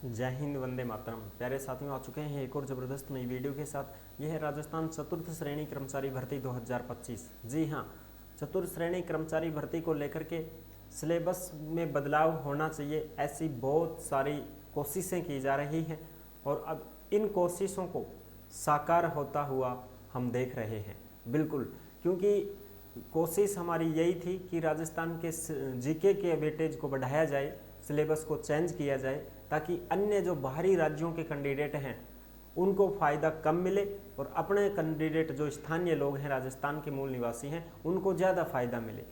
जय हिंद, वंदे मातरम। प्यारे साथियों, आ चुके हैं एक और ज़बरदस्त नई वीडियो के साथ। यह है राजस्थान चतुर्थ श्रेणी कर्मचारी भर्ती 2025। जी हाँ, चतुर्थ श्रेणी कर्मचारी भर्ती को लेकर के सिलेबस में बदलाव होना चाहिए, ऐसी बहुत सारी कोशिशें की जा रही हैं और अब इन कोशिशों को साकार होता हुआ हम देख रहे हैं। बिल्कुल, क्योंकि कोशिश हमारी यही थी कि राजस्थान के जीके के वेटेज को बढ़ाया जाए, सिलेबस को चेंज किया जाए, ताकि अन्य जो बाहरी राज्यों के कैंडिडेट हैं उनको फ़ायदा कम मिले और अपने कैंडिडेट जो स्थानीय लोग हैं, राजस्थान के मूल निवासी हैं, उनको ज़्यादा फ़ायदा मिले।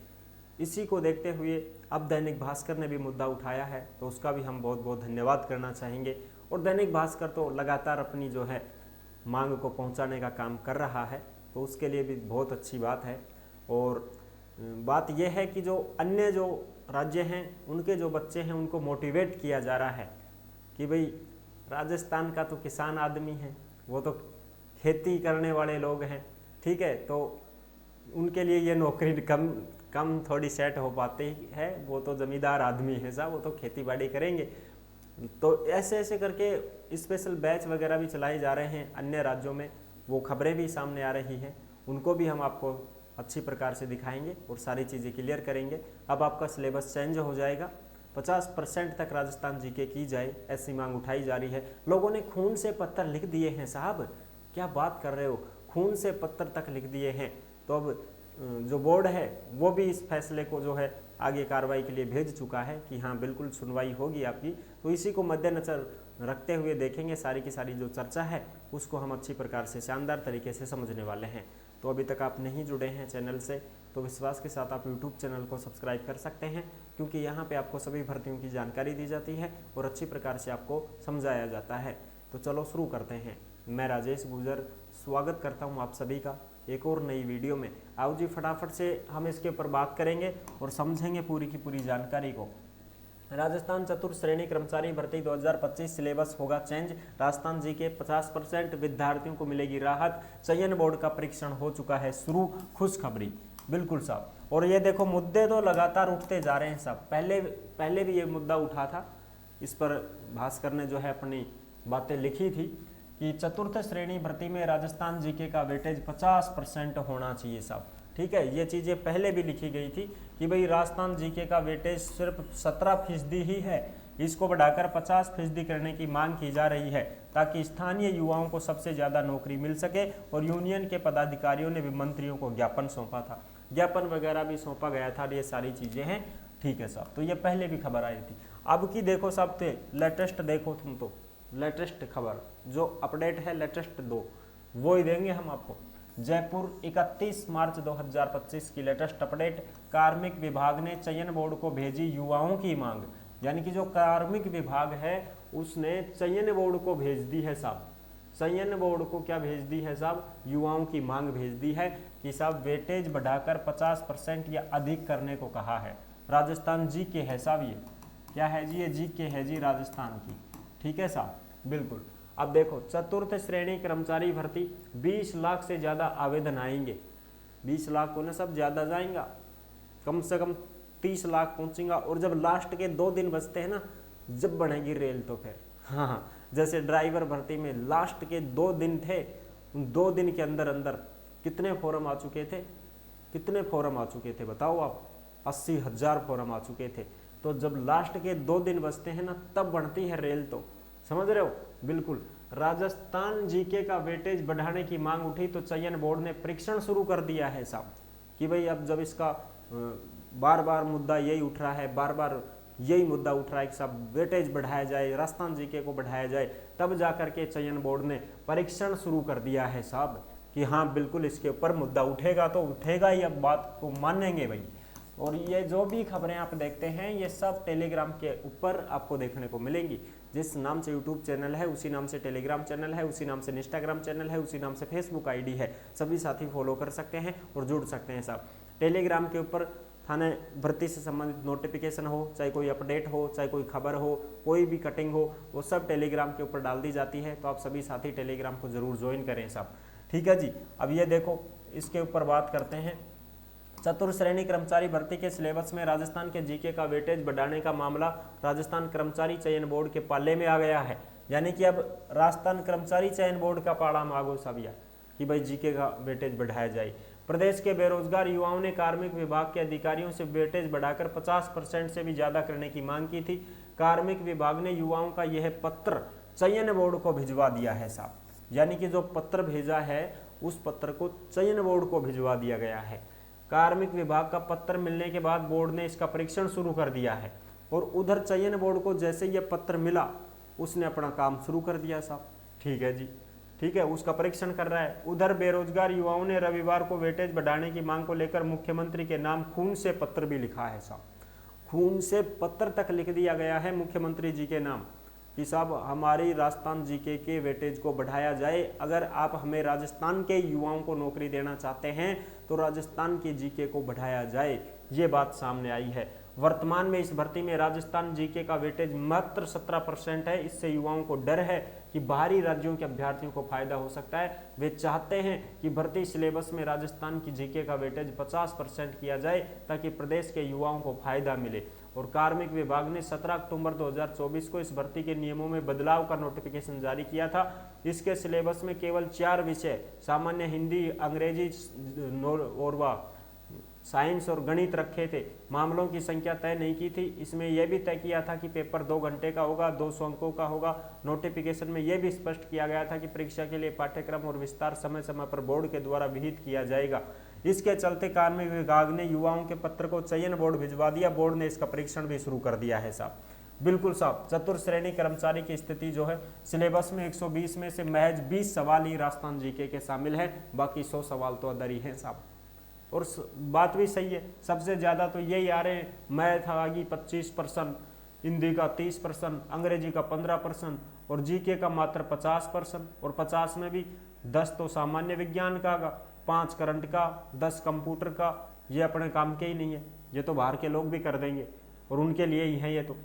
इसी को देखते हुए अब दैनिक भास्कर ने भी मुद्दा उठाया है, तो उसका भी हम बहुत बहुत धन्यवाद करना चाहेंगे। और दैनिक भास्कर तो लगातार अपनी जो है मांग को पहुंचाने का काम कर रहा है, तो उसके लिए भी बहुत अच्छी बात है। और बात यह है कि जो अन्य जो राज्य हैं उनके जो बच्चे हैं उनको मोटिवेट किया जा रहा है कि भाई राजस्थान का तो किसान आदमी है, वो तो खेती करने वाले लोग हैं, ठीक है, तो उनके लिए ये नौकरी कम थोड़ी सेट हो पाती है, वो तो जमींदार आदमी है साहब, वो तो खेती बाड़ी करेंगे। तो ऐसे ऐसे करके स्पेशल बैच वगैरह भी चलाए जा रहे हैं अन्य राज्यों में, वो खबरें भी सामने आ रही हैं, उनको भी हम आपको अच्छी प्रकार से दिखाएंगे और सारी चीज़ें क्लियर करेंगे। अब आपका सिलेबस चेंज हो जाएगा, 50% तक राजस्थान जीके की जाए, ऐसी मांग उठाई जा रही है। लोगों ने खून से पत्थर लिख दिए हैं साहब, क्या बात कर रहे हो, खून से पत्थर तक लिख दिए हैं। तो अब जो बोर्ड है वो भी इस फैसले को जो है आगे कार्रवाई के लिए भेज चुका है कि हाँ बिल्कुल सुनवाई होगी आपकी। तो इसी को मद्देनजर रखते हुए देखेंगे, सारी की सारी जो चर्चा है उसको हम अच्छी प्रकार से शानदार तरीके से समझने वाले हैं। तो अभी तक आप नहीं जुड़े हैं चैनल से तो विश्वास के साथ आप यूट्यूब चैनल को सब्सक्राइब कर सकते हैं, क्योंकि यहाँ पे आपको सभी भर्तियों की जानकारी दी जाती है और अच्छी प्रकार से आपको समझाया जाता है। तो चलो शुरू करते हैं। मैं राजेश गुजर स्वागत करता हूँ आप सभी का एक और नई वीडियो में। आओ जी, फटाफट से हम इसके ऊपर बात करेंगे और समझेंगे पूरी की पूरी जानकारी को। राजस्थान चतुर्थ श्रेणी कर्मचारी भर्ती 2025 सिलेबस होगा चेंज। राजस्थान जी के 50% विद्यार्थियों को मिलेगी राहत। चयन बोर्ड का परीक्षण हो चुका है शुरू, खुशखबरी। बिल्कुल साहब, और ये देखो मुद्दे तो लगातार उठते जा रहे हैं साहब। पहले भी ये मुद्दा उठा था, इस पर भास्कर ने जो है अपनी बातें लिखी थी कि चतुर्थ श्रेणी भर्ती में राजस्थान जीके का वेटेज 50% होना चाहिए साहब, ठीक है। ये चीज़ें पहले भी लिखी गई थी कि भाई राजस्थान जीके का वेटेज सिर्फ 17% ही है, इसको बढ़ाकर 50% करने की मांग की जा रही है, ताकि स्थानीय युवाओं को सबसे ज़्यादा नौकरी मिल सके। और यूनियन के पदाधिकारियों ने भी मंत्रियों को ज्ञापन सौंपा था, ज्ञापन वगैरह भी सौंपा गया था, ये सारी चीज़ें हैं, ठीक है साहब। तो ये पहले भी खबर आई थी। अब की देखो साहब, लेटेस्ट देखो तुम, तो लेटेस्ट खबर जो अपडेट है लेटेस्ट दो वो ही देंगे हम आपको। जयपुर 31 मार्च 2025 की लेटेस्ट अपडेट। कार्मिक विभाग ने चयन बोर्ड को भेजी युवाओं की मांग, यानी कि जो कार्मिक विभाग है उसने चयन बोर्ड को भेज दी है साहब। चयन बोर्ड को क्या भेज दी है साहब? युवाओं की मांग भेज दी है कि साहब वेटेज बढ़ाकर 50% या अधिक करने को कहा है। राजस्थान जी के है साहब, ये क्या है जी? ये जी के है जी राजस्थान की, ठीक है साहब, बिल्कुल। अब देखो, चतुर्थ श्रेणी कर्मचारी भर्ती 20 लाख से ज़्यादा आवेदन आएंगे। 20 लाख को ना सब ज़्यादा जाएगा, कम से कम 30 लाख पहुंचेगा। और जब लास्ट के 2 दिन बचते हैं ना, जब बढ़ेगी रेल तो फिर हाँ, जैसे ड्राइवर भर्ती में लास्ट के 2 दिन थे, उन 2 दिन के अंदर अंदर कितने फॉर्म आ चुके थे? कितने फॉर्म आ चुके थे बताओ आप? 80,000 फॉर्म आ चुके थे। तो जब लास्ट के 2 दिन बचते हैं ना, तब बढ़ती है रेल, तो समझ रहे हो? बिल्कुल। राजस्थान जीके का वेटेज बढ़ाने की मांग उठी तो चयन बोर्ड ने परीक्षण शुरू कर दिया है साहब, कि भाई अब जब इसका बार बार मुद्दा यही उठ रहा है, बार बार यही मुद्दा उठ रहा है कि साहब वेटेज बढ़ाया जाए, राजस्थान जीके को बढ़ाया जाए, तब जाकर के चयन बोर्ड ने परीक्षण शुरू कर दिया है साहब कि हाँ बिल्कुल इसके ऊपर मुद्दा उठेगा तो उठेगा ही, अब बात को मानेंगे भाई। और ये जो भी खबरें आप देखते हैं ये सब टेलीग्राम के ऊपर आपको देखने को मिलेंगी। जिस नाम से यूट्यूब चैनल है उसी नाम से टेलीग्राम चैनल है, उसी नाम से इंस्टाग्राम चैनल है, उसी नाम से फेसबुक आईडी है। सभी साथी फॉलो कर सकते हैं और जुड़ सकते हैं साहब। टेलीग्राम के ऊपर थाने भर्ती से संबंधित नोटिफिकेशन हो, चाहे कोई अपडेट हो, चाहे कोई खबर हो, कोई भी कटिंग हो, वो सब टेलीग्राम के ऊपर डाल दी जाती है। तो आप सभी साथी टेलीग्राम को जरूर ज्वाइन करें साहब, ठीक है जी। अब ये देखो, इसके ऊपर बात करते हैं। चतुर्थ श्रेणी कर्मचारी भर्ती के सिलेबस में राजस्थान के जीके का वेटेज बढ़ाने का मामला राजस्थान कर्मचारी चयन बोर्ड के पाले में आ गया है। यानी कि अब राजस्थान कर्मचारी चयन बोर्ड का पाला मांगो सबिया कि भाई जीके का वेटेज बढ़ाया जाए। प्रदेश के बेरोजगार युवाओं ने कार्मिक विभाग के अधिकारियों से वेटेज बढ़ाकर 50% से भी ज्यादा करने की मांग की थी। कार्मिक विभाग ने युवाओं का यह पत्र चयन बोर्ड को भिजवा दिया है साहब, यानी कि जो पत्र भेजा है उस पत्र को चयन बोर्ड को भिजवा दिया गया है। कार्मिक विभाग का पत्र मिलने के बाद बोर्ड ने इसका परीक्षण शुरू कर दिया है और उधर चयन बोर्ड को जैसे यह पत्र मिला उसने अपना काम शुरू कर दिया साहब। ठीक है जी, ठीक है, उसका परीक्षण कर रहा है। उधर बेरोजगार युवाओं ने रविवार को वेटेज बढ़ाने की मांग को लेकर मुख्यमंत्री के नाम खून से पत्र भी लिखा है साहब। खून से पत्र तक लिख दिया गया है मुख्यमंत्री जी के नाम कि साहब हमारी राजस्थान जीके के वेटेज को बढ़ाया जाए। अगर आप हमें राजस्थान के युवाओं को नौकरी देना चाहते हैं तो राजस्थान के जीके को बढ़ाया जाए, ये बात सामने आई है। वर्तमान में इस भर्ती में राजस्थान जीके का वेटेज मात्र 17% है। इससे युवाओं को डर है कि बाहरी राज्यों के अभ्यर्थियों को फायदा हो सकता है। वे चाहते हैं कि भर्ती सिलेबस में राजस्थान की जीके का वेटेज 50% किया जाए ताकि प्रदेश के युवाओं को फायदा मिले। और कार्मिक विभाग ने 17 अक्टूबर 2024 को इस भर्ती के नियमों में बदलाव का नोटिफिकेशन जारी किया था। इसके सिलेबस में केवल 4 विषय सामान्य हिंदी, अंग्रेजी और साइंस और गणित रखे थे। मामलों की संख्या तय नहीं की थी। इसमें यह भी तय किया था कि पेपर 2 घंटे का होगा, 200 अंकों का होगा। नोटिफिकेशन में यह भी स्पष्ट किया गया था कि परीक्षा के लिए पाठ्यक्रम और विस्तार समय समय पर बोर्ड के द्वारा विहित किया जाएगा। इसके चलते कार्मिक विभाग ने युवाओं के पत्र को चयन बोर्ड भिजवा दिया। बोर्ड ने इसका परीक्षण भी शुरू कर दिया है साहब। बिल्कुल साहब, चतुर्थ श्रेणी कर्मचारी की स्थिति जो है सिलेबस में 120 में से महज 20 सवाल ही राजस्थान जीके के शामिल है, बाकी 100 सवाल तो अदर ही हैं साहब। और बात भी सही है, सबसे ज़्यादा तो यही आ रहे हैं। मैथ आ गई 25%, हिंदी का 30%, अंग्रेजी का 15% और जीके का मात्र 50%। और 50 में भी 10 तो सामान्य विज्ञान का, 5 करंट का, 10 कंप्यूटर का। ये अपने काम के ही नहीं है, ये तो बाहर के लोग भी कर देंगे और उनके लिए ही है ये तो।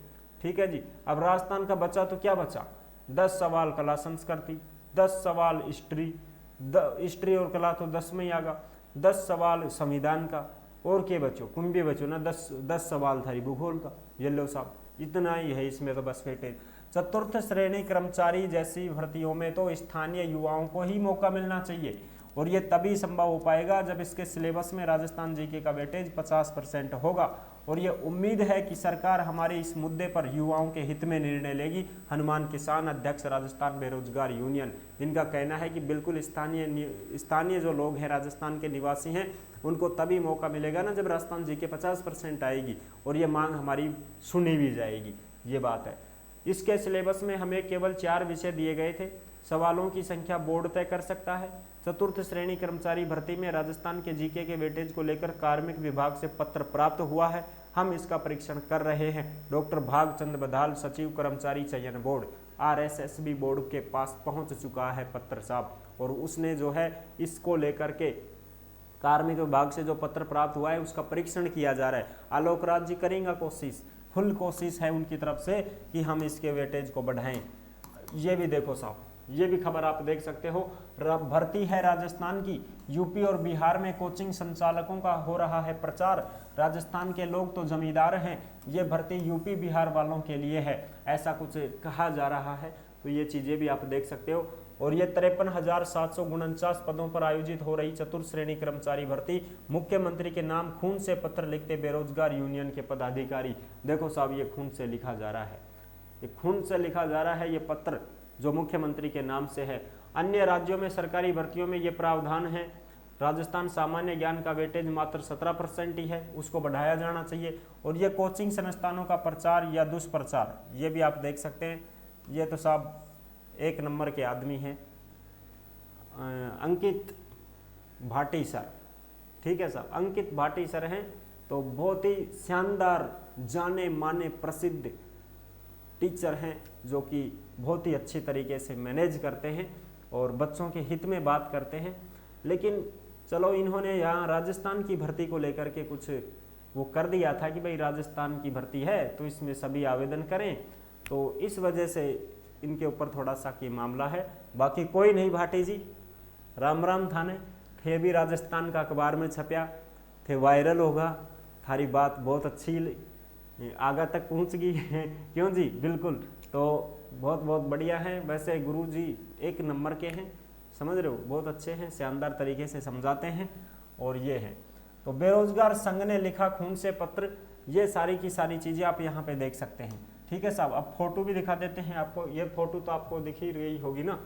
ठीक है जी। अब राजस्थान का बचा तो क्या बचा? 10 सवाल कला संस्कृति, 10 सवाल हिस्ट्री और कला तो 10 में ही आगा, 10 सवाल संविधान का और के बचो, कुंभी बचो ना, 10 सवाल था भूगोल का। ये लो साहब, इतना ही है इसमें तो बस वेटेज। चतुर्थ श्रेणी कर्मचारी जैसी भर्तियों में तो स्थानीय युवाओं को ही मौका मिलना चाहिए और ये तभी संभव हो पाएगा जब इसके सिलेबस में राजस्थान जीके का वेटेज 50% होगा। और ये उम्मीद है कि सरकार हमारे इस मुद्दे पर युवाओं के हित में निर्णय लेगी। हनुमान किसान अध्यक्ष राजस्थान बेरोजगार यूनियन, इनका कहना है कि बिल्कुल स्थानीय जो लोग हैं, राजस्थान के निवासी हैं, उनको तभी मौका मिलेगा ना जब राजस्थान जीके 50% आएगी और ये मांग हमारी सुनी भी जाएगी। ये बात है। इसके सिलेबस में हमें केवल 4 विषय दिए गए थे। सवालों की संख्या बोर्ड तय कर सकता है। चतुर्थ श्रेणी कर्मचारी भर्ती में राजस्थान के जीके के वेटेज को लेकर कार्मिक विभाग से पत्र प्राप्त हुआ है। हम इसका परीक्षण कर रहे हैं। डॉक्टर भागचंद बधाल, सचिव कर्मचारी चयन बोर्ड, RSSB बोर्ड के पास पहुंच चुका है पत्र साहब और उसने जो है इसको लेकर के कार्मिक विभाग से जो पत्र प्राप्त हुआ है उसका परीक्षण किया जा रहा है। आलोक राज जी करेंगे कोशिश, फुल कोशिश है उनकी तरफ से कि हम इसके वेटेज को बढ़ाएं। ये भी देखो साहब, ये भी खबर आप देख सकते हो। भर्ती है राजस्थान की। यूपी और बिहार में कोचिंग संचालकों का हो रहा है प्रचार। राजस्थान के लोग तो जमींदार हैं, ये भर्ती यूपी बिहार वालों के लिए है, ऐसा कुछ कहा जा रहा है। तो ये चीज़ें भी आप देख सकते हो। और ये 53,749 पदों पर आयोजित हो रही चतुर्थ श्रेणी कर्मचारी भर्ती, मुख्यमंत्री के नाम खून से पत्र लिखते बेरोजगार यूनियन के पदाधिकारी। देखो साहब, ये खून से लिखा जा रहा है, ये खून से लिखा जा रहा है ये पत्र जो मुख्यमंत्री के नाम से है। अन्य राज्यों में सरकारी भर्तियों में ये प्रावधान है। राजस्थान सामान्य ज्ञान का वेटेज मात्र 17% ही है, उसको बढ़ाया जाना चाहिए। और ये कोचिंग संस्थानों का प्रचार या दुष्प्रचार, ये भी आप देख सकते हैं। ये तो साहब 1 नंबर के आदमी हैं, अंकित भाटी सर। ठीक है साहब, अंकित भाटी सर हैं तो बहुत ही शानदार, जाने माने प्रसिद्ध टीचर हैं जो कि बहुत ही अच्छी तरीके से मैनेज करते हैं और बच्चों के हित में बात करते हैं। लेकिन चलो, इन्होंने यहाँ राजस्थान की भर्ती को लेकर के कुछ वो कर दिया था कि भाई राजस्थान की भर्ती है तो इसमें सभी आवेदन करें, तो इस वजह से इनके ऊपर थोड़ा सा ये मामला है। बाकी कोई नहीं भाटी जी, राम राम थाने। फिर भी राजस्थान का अखबार में छपया थे वायरल होगा, थारी बात बहुत अच्छी आगा तक पहुंच गई है। क्यों जी, बिल्कुल। तो बहुत बहुत बढ़िया है। वैसे गुरु जी एक नंबर के हैं, समझ रहे हो, बहुत अच्छे हैं, शानदार तरीके से समझाते हैं। और ये है, तो बेरोजगार संघ ने लिखा खून से पत्र, ये सारी की सारी चीज़ें आप यहाँ पे देख सकते हैं। ठीक है साहब, अब फोटो भी दिखा देते हैं आपको। ये फोटो तो आपको दिख ही रही होगी ना,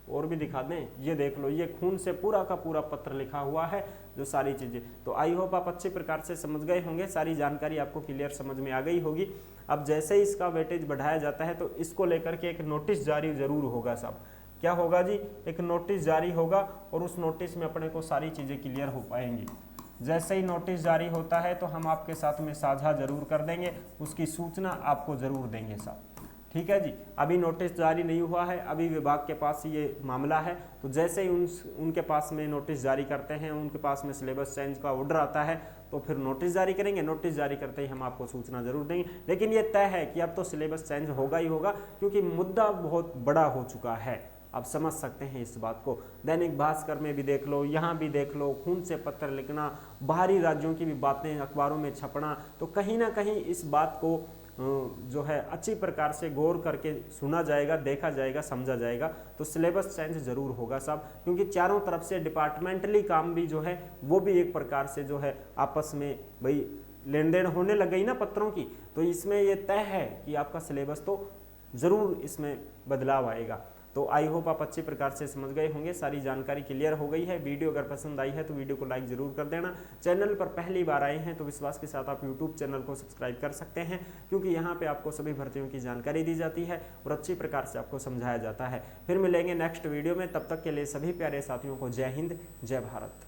और भी दिखा दें, ये देख लो, ये खून से पूरा का पूरा पत्र लिखा हुआ है, जो सारी चीज़ें। तो आई होप आप अच्छे प्रकार से समझ गए होंगे, सारी जानकारी आपको क्लियर समझ में आ गई होगी। अब जैसे ही इसका वेटेज बढ़ाया जाता है तो इसको लेकर के एक नोटिस जारी जरूर होगा साहब। क्या होगा जी, एक नोटिस जारी होगा, और उस नोटिस में अपने को सारी चीज़ें क्लियर हो पाएंगी। जैसे ही नोटिस जारी होता है तो हम आपके साथ में साझा जरूर कर देंगे, उसकी सूचना आपको जरूर देंगे साहब। ठीक है जी, अभी नोटिस जारी नहीं हुआ है, अभी विभाग के पास ये मामला है। तो जैसे ही उनके पास में नोटिस जारी करते हैं, उनके पास में सिलेबस चेंज का ऑर्डर आता है, तो फिर नोटिस जारी करेंगे। नोटिस जारी करते ही हम आपको सूचना जरूर देंगे। लेकिन ये तय है कि अब तो सिलेबस चेंज होगा ही होगा, क्योंकि मुद्दा बहुत बड़ा हो चुका है। आप समझ सकते हैं इस बात को। दैनिक भास्कर में भी देख लो, यहाँ भी देख लो, खून से पत्र लिखना, बाहरी राज्यों की भी बातें अखबारों में छपना, तो कहीं ना कहीं इस बात को जो है अच्छी प्रकार से गौर करके सुना जाएगा, देखा जाएगा, समझा जाएगा। तो सिलेबस चेंज जरूर होगा साहब, क्योंकि चारों तरफ से डिपार्टमेंटली काम भी जो है वो भी एक प्रकार से जो है आपस में भाई लेन देन होने लग गई ना पत्रों की। तो इसमें ये तय है कि आपका सिलेबस तो जरूर इसमें बदलाव आएगा। तो आई होप आप अच्छी प्रकार से समझ गए होंगे, सारी जानकारी क्लियर हो गई है। वीडियो अगर पसंद आई है तो वीडियो को लाइक जरूर कर देना। चैनल पर पहली बार आए हैं तो विश्वास के साथ आप यूट्यूब चैनल को सब्सक्राइब कर सकते हैं, क्योंकि यहाँ पे आपको सभी भर्तियों की जानकारी दी जाती है और अच्छी प्रकार से आपको समझाया जाता है। फिर मिलेंगे नेक्स्ट वीडियो में, तब तक के लिए सभी प्यारे साथियों को जय हिंद, जय भारत।